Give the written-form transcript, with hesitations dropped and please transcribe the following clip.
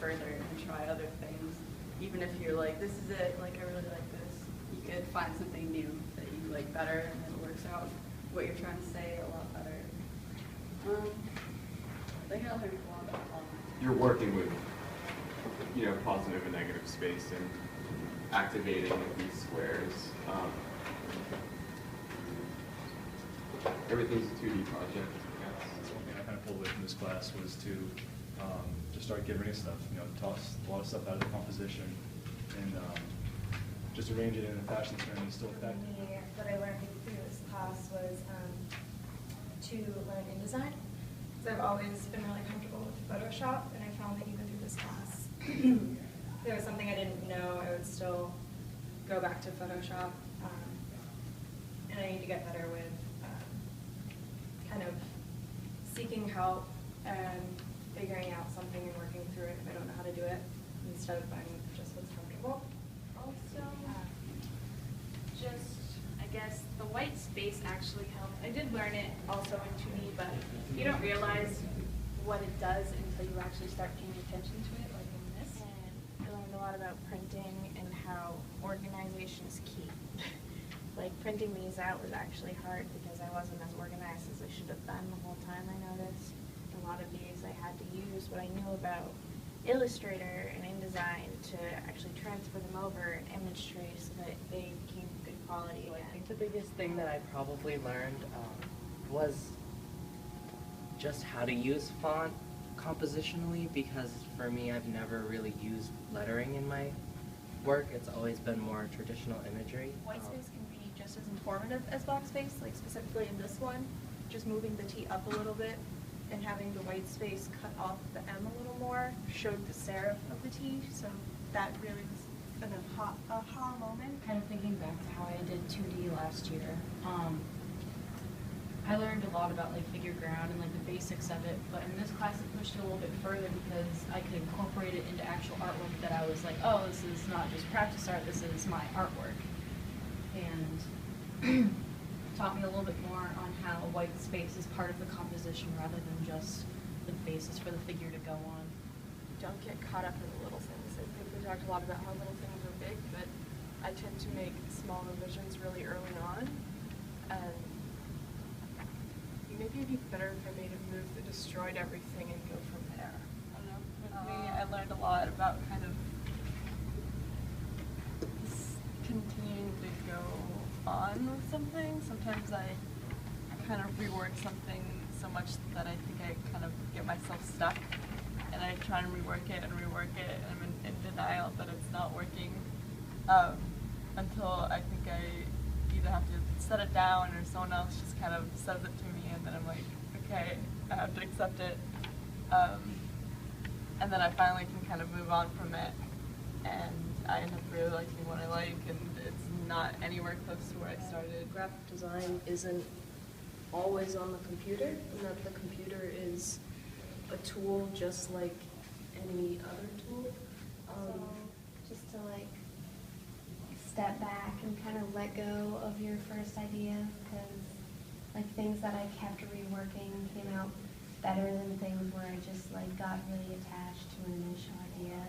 further and try other things. Even if you're like, this is it, like I really like this, you could find something new that you like better and it works out what you're trying to say a lot better. I think I learned a lot about all that. You're working with, you know, positive and negative space and activating these squares. Everything's a 2D project. That's one thing I kind of pulled away from this class was to start getting rid of stuff, you know, toss a lot of stuff out of the composition and just arrange it in a fashion that's still effective. What I learned through this class was to learn InDesign. Because I've always been really comfortable with Photoshop, and I found that even through this class, there was something I didn't know, I would still go back to Photoshop. And I need to get better with kind of seeking help and figuring out something and working through it if I don't know how to do it, instead of finding just what's comfortable. Also, I guess the white space actually helped. I did learn it also in 2D, but you don't realize what it does until you actually start paying attention to it, like in this. And I learned a lot about printing and how organization is key. Like printing these out was actually hard because I wasn't as organized as I should have been the whole time, I noticed. A lot of these I had to use what I knew about Illustrator and InDesign to actually transfer them over in image trace so that they became good quality again. I think the biggest thing that I probably learned was just how to use font compositionally, because for me I've never really used lettering in my work. It's always been more traditional imagery. White space can be just as informative as black space, like specifically in this one, just moving the T up a little bit and having the white space cut off the M a little more showed the serif of the T, so that really was an aha moment. Kind of thinking back to how I did 2D last year, I learned a lot about like figure ground and like the basics of it, but in this class it pushed it a little bit further because I could incorporate it into actual artwork that I was like, oh, this is not just practice art, this is my artwork. And taught me a little bit more on how white space is part of the composition rather than just the basis for the figure to go on. Don't get caught up in the little things. I think we talked a lot about how little things are big, but I tend to make small revisions really early on, and maybe it'd be better if I made a move that destroyed everything and go from there. I don't know. With me, I learned a lot about kind of continuing to go on with something. Sometimes I kind of reword something so much that I think I kind of get myself stuck, and I try and rework it, and I'm in denial that it's not working until I think I either have to set it down or someone else just kind of says it to me, and then I'm like, okay, I have to accept it, and then I finally can kind of move on from it, and I end up really liking what I like, and it's not anywhere close to where I started. Graphic design isn't always on the computer, and that the computer is a tool just like any other tool. So just to like step back and kind of let go of your first ideas, because like things that I kept reworking came out better than things where I just like got really attached to an initial idea.